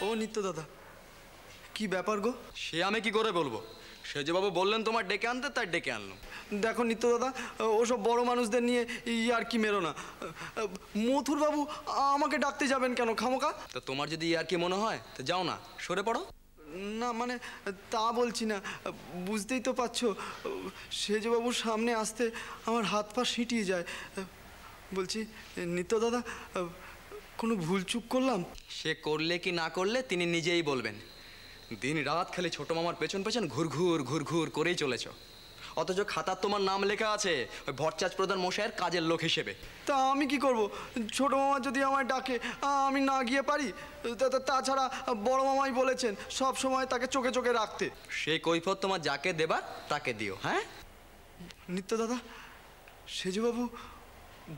ও নিত্য দাদা, কি ব্যাপার গো? সে আমি কি করে বলবো? সে যে বাবু বললেন তোমার ডেকে আনতে, তাই ডেকে আনলাম। দেখো নিত্য দাদা, ওসব বড় মানুষদের নিয়ে আর কি মেরো না। মথুর বাবু আমাকে ডাকতে যাবেন কেন খামোকা? তো তোমার যদি আর কি মনে হয় তো যাও না, সরে পড়ো। না মানে তা বলছি না, বুঝতেই তো পারছো সেজবাবুর সামনে আসতে আমার হাত পা সিঁটিয়ে যায়। বলছি নিত্য দাদা, কোনো ভুল চুক করলাম? সে করলে কি না করলে তিনি নিজেই বলবেন। দিন রাত খালি ছোট মামার পেছন পেছন ঘুরঘুর ঘুরঘুর করেই চলেছ, অথচ খাতার তোমার নাম লেখা আছে ওই ভট্টাচ প্রধান মশাইয়ের কাজের লোক হিসেবে। তা আমি কি করব? ছোট মামা যদি আমায় ডাকে আমি না গিয়ে পারি? তাছাড়া বড় মামাই বলেছেন সব সময় তাকে চোখে চোখে রাখতে। সেই কৈফত তোমার যাকে দেবার তাকে দিও। হ্যাঁ নিত্য দাদা, সেজবাবু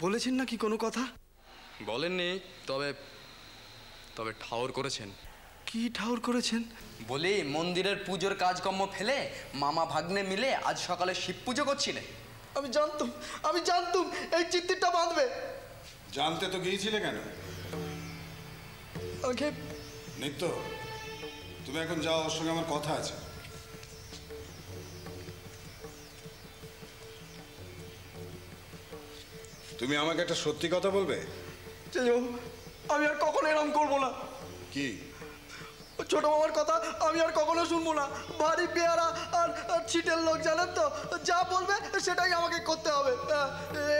বলেছেন নাকি কোনো কথা? বলেননি, তবে তবে ঠাউর করেছেন। কি ঠাউর করেছেন? বলি মন্দিরের পুজোর কাজকর্ম ফেলে মামা ভাগ্নে মিলে আজ সকালে শিব পুজো করছিলে। আমি জানতুম এই চিত্তিরটা বাঁধবে। জানতে তো গিয়েছিলে কেন? ওকে নিত্য, তুমি এখন যাও, ওর সঙ্গে আমার কথা আছে। তুমি আমাকে একটা সত্যি কথা বলবে? আমি আর কখনো এরম করবো না। কি? ছোট মামার কথা আমি আর কখনো শুনবো না। ভারী পেয়ারা আর ছিটের লোক, জানেন তো, যা বলবে সেটাই আমাকে করতে হবে।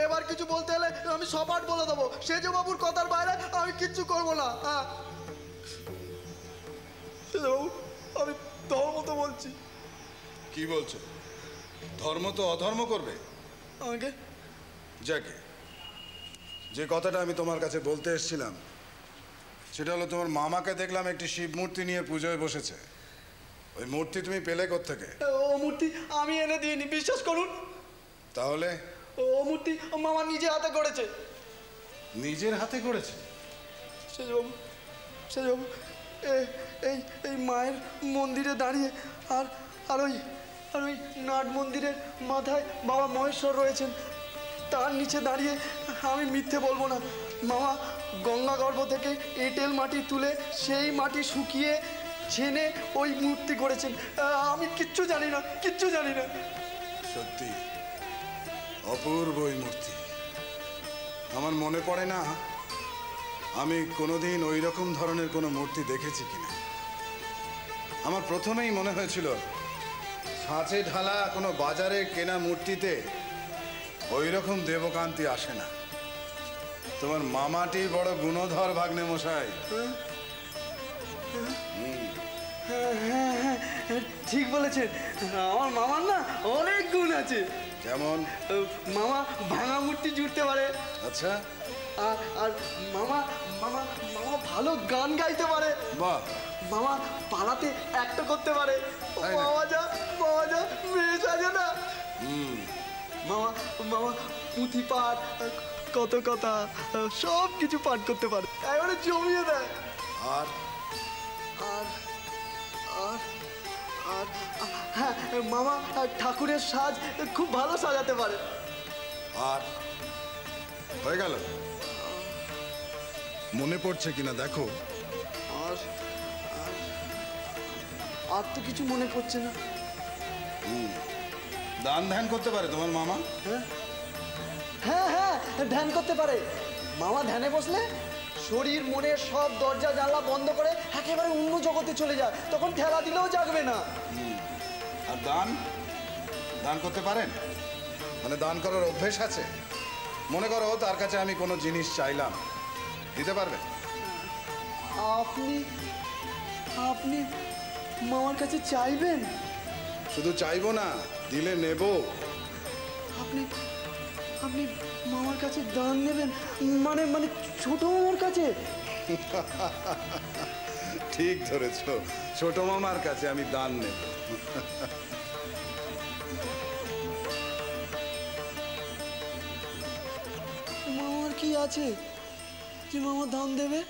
এবার কিছু বলতে হলে আমি সপাট বলে দেবো। সেজবাবুর কথার বাইরে আমি কিচ্ছু করবো না। সেজবাবু, আমি ধর্ম তো বলছি। কি বলছো? ধর্ম তো অধর্ম করবে আমাকে? যাকে যে কথাটা আমি তোমার কাছে বলতে এসেছিলাম সেটা হলো, তোমার মামাকে দেখলাম একটি শিব মূর্তি নিয়ে পুজোয় বসেছে। ওই মূর্তি তুমি পেলে কোত্থেকে? ও মূর্তি আমি এনে দিইনি, বিশ্বাস করুন। তাহলে? ও মূর্তি মামা নিজে হাতে করেছে। নিজের হাতে করেছে? সেজবাবু এই এই মায়ের মন্দিরে দাঁড়িয়ে আর আর ওই নাট মন্দিরের মাথায় বাবা মহেশ্বর রয়েছেন, তার নিচে দাঁড়িয়ে আমি মিথ্যে বলবো না, মামা গঙ্গাগর্ভ থেকে এঁটেল মাটি তুলে সেই মাটি শুকিয়ে ছেনে ওই মূর্তি করেছেন। আমি কিচ্ছু জানি না। সত্যি অপূর্ব ওই মূর্তি। আমার মনে পড়ে না আমি কোনোদিন ওই রকম ধরনের কোনো মূর্তি দেখেছি কিনা। আমার প্রথমেই মনে হয়েছিল ছাঁচে ঢালা কোনো বাজারে কেনা মূর্তিতে ওই রকম দেবকান্তি আসে না। তোমার মামাটি বড় গুণধর ভাগ্নে মশাই। হ্যাঁ, ঠিক বলেছেন। আমার মামার না অনেক গুণ আছে। যেমন? মামা ভাঙা মূর্তি জুড়তে পারে। আচ্ছা। আর মামা ভালো গান গাইতে পারে। বাহ। মামা পাড়াতে একটা করতে পারে। বাবা যা মেয়ে সাজে না। মামা পুঁথি পাঠ, কত কথা, সব কিছু পাঠ করতে পারে, এবারে জমিয়ে দেয়। আর হ্যাঁ, মামা ঠাকুরের সাজ খুব ভালো সাজাতে পারে। আর হয়ে গেল? মনে পড়ছে কিনা দেখো। আর তো কিছু মনে পড়ছে না। দান ধ্যান করতে পারে তোমার মামা? হ্যাঁ, ধ্যান করতে পারে। মামা ধ্যানে বসলে শরীর মনের সব দরজা জানলা বন্ধ করে একেবারে অন্য জগতে চলে যায়, তখন ঠেলা দিলেও জাগবে না। আর দান করতে পারেন? মানে দান করার অভ্যেস আছে? মনে করো তার কাছে আমি কোনো জিনিস চাইলাম, দিতে পারবেন? আপনি মামার কাছে চাইবেন? শুধু চাইবো না, দিলে নেব। আপনি মামার কাছে দান নেবেন? মানে ছোট মামার কাছে? ঠিক ধরেছ, ছোট মামার কাছে আমি দান নেব। মামার কি আছে যে মামা দান দেবে?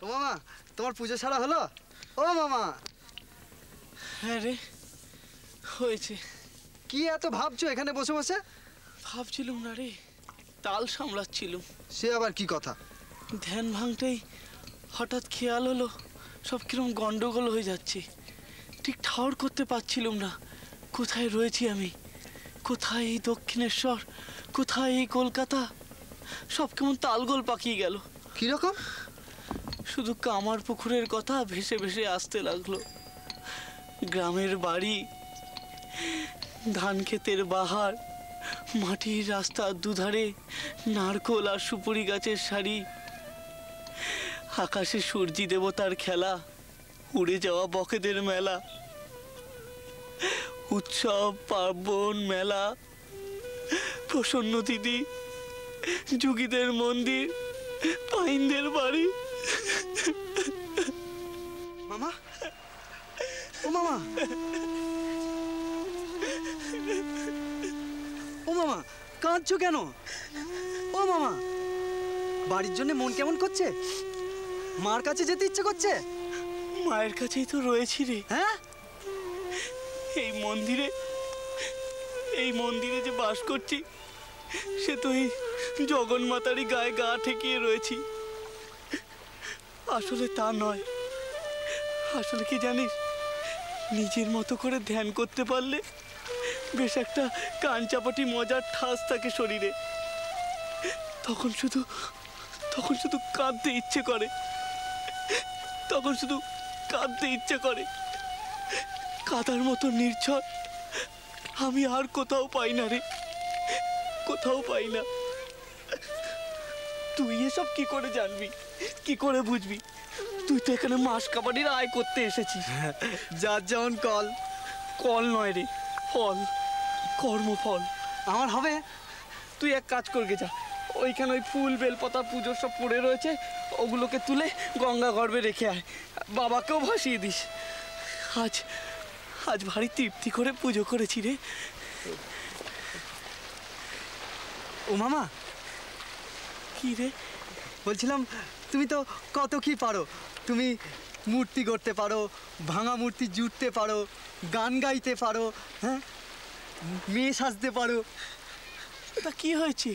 ও মামা, তোমার পুজো ছাড়া হলো? ও মামা। হ্যাঁ রে, হয়েছে। কি এত ভাবছো এখানে বসে বসে? ভাবছিলুম না রে, তাল সামলাচ্ছিলুম। সে আবার কি কথা? ধ্যান ভাঙতেই হঠাৎ খেয়াল হলো সব কিরম গন্ডগোল হয়ে যাচ্ছে। ঠিক ঠাউর করতে পারছিলুম না কোথায় রয়েছি আমি, কোথায় এই দক্ষিণেশ্বর, কোথায় এই কলকাতা। সব কেমন তালগোল পাকিয়ে গেল। কিরকম? শুধু কামার পুকুরের কথা ভেসে ভেসে আসতে লাগলো। গ্রামের বাড়ি, ধান ক্ষেতের বাহার, মাটির রাস্তার দুধারে নারকোল আর সুপুরি গাছের সারি, আকাশে সূর্যি দেবতার খেলা, উড়ে যাওয়া বকেদের মেলা, উৎসব পার্বণ মেলা, প্রসন্ন দিদি, যুগীদের মন্দির, পাইনদের বাড়ি। মামা, ও মামা, ও মামা, কাঁদছো কেন? ও মামা, বাড়ির জন্য মন কেমন করছে? মার কাছে যেতে ইচ্ছে করছে? মায়ের কাছেই তো রয়েছি রে। হ্যাঁ, এই মন্দিরে যে বাস করছি, সে তো এই জগন্মাতারই গায়ে গা ঠেকিয়ে রয়েছি। আসলে তা নয়। আসলে কি জানিস, নিজের মতো করে ধ্যান করতে পারলে বেশ একটা কানচাপাটি মজার ঠাস থাকে শরীরে। তখন শুধু কাঁদতে ইচ্ছে করে, তখন শুধু কাঁদতে ইচ্ছে করে। কাঁদার মতো নির্ঝর আমি আর কোথাও পাই না রে, কোথাও পাই না। তুই এসব কি করে জানবি, কি করে বুঝবি? তুই তো এখানে মাস কাবাডির আয় করতে এসেছিস। যার যেমন কল। কল নয় রে, ফল, কর্মফল। আমার হবে। তুই এক কাজ করগে যা, ওইখানে ওই ফুল বেলপাতা পুজোর সব পড়ে রয়েছে, ওগুলোকে তুলে গঙ্গা গর্ভে রেখে আয়। বাবাকেও ভাসিয়ে দিস। আজ ভারী তৃপ্তি করে পুজো করেছি রে। ও মামা, কি রে? বলছিলাম তুমি তো কত কি পারো। তুমি মূর্তি করতে পারো, ভাঙা মূর্তি জুটতে পারো, গান গাইতে পারো, হ্যাঁ, মেয়ে সাজতে পারো। তা কি হয়েছে?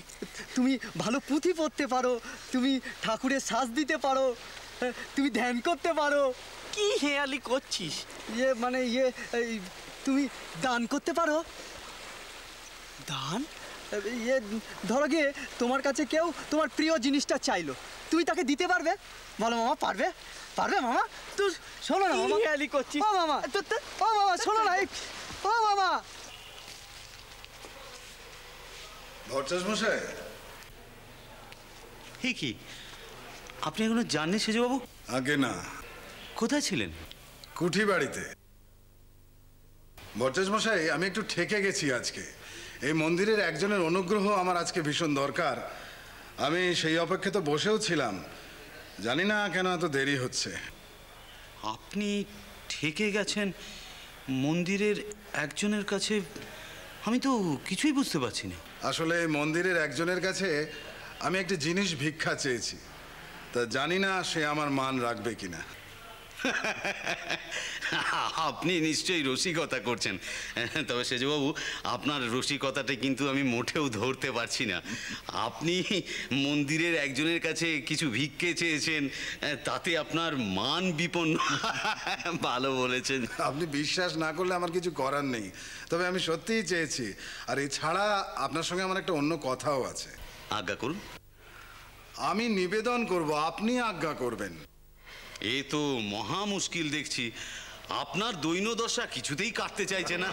তুমি ভালো পুঁথি পড়তে পারো, তুমি ঠাকুরের সাজ দিতে পারো, হ্যাঁ, তুমি ধ্যান করতে পারো। কি হেয়ালি করছিস? এই তুমি দান করতে পারো। দান? ধরো গিয়ে তোমার কাছে কেউ তোমার প্রিয় জিনিসটা চাইলো, তুমি তাকে দিতে পারবে? বলো মামা, পারবে? পারবে মামা? তুই শোনো না মামা, হেয়ালি করছিস। ও মামা, ও মামা শোনো না, ও মামা। ভট্টাচ মশাই, কি আপনি এখনো জাননি সেজবাবু? আগে না। কোথায় ছিলেন? কুঠি বাড়িতে। ভট্টাচ মশাই, আমি একটু ঠেকে গেছি আজকে। এই মন্দিরের একজনের অনুগ্রহ আমার আজকে ভীষণ দরকার। আমি সেই অপেক্ষা তো বসেও ছিলাম, জানি না কেন এত দেরি হচ্ছে। আপনি ঠেকে গেছেন মন্দিরের একজনের কাছে? আমি তো কিছুই বুঝতে পারছি না। আসলে মন্দিরের একজনের কাছে আমি একটা জিনিস ভিক্ষা চেয়েছি, তা জানি না সে আমার মান রাখবে কিনা। আপনি নিশ্চয়ই রসিকতা করছেন, তবে সেজবাবু আপনার রসিকতাটা কিন্তু আমি মোটেও ধরতে পারছি না। আপনি মন্দিরের একজনের কাছে কিছু ভিক্ষে চেয়েছেন, তাতে আপনার মান বিপন্ন। ভালো বলেছেন। আপনি বিশ্বাস না করলে আমার কিছু করার নেই, তবে আমি সত্যিই চেয়েছি। আর এছাড়া আপনার সঙ্গে আমার একটা অন্য কথাও আছে। আজ্ঞা করুন। আমি নিবেদন করব, আপনি আজ্ঞা করবেন। এ তো মহা মুশকিল দেখছি। আপনার দৈন্যদশা কিছুতেই কাটতে চাইছে না।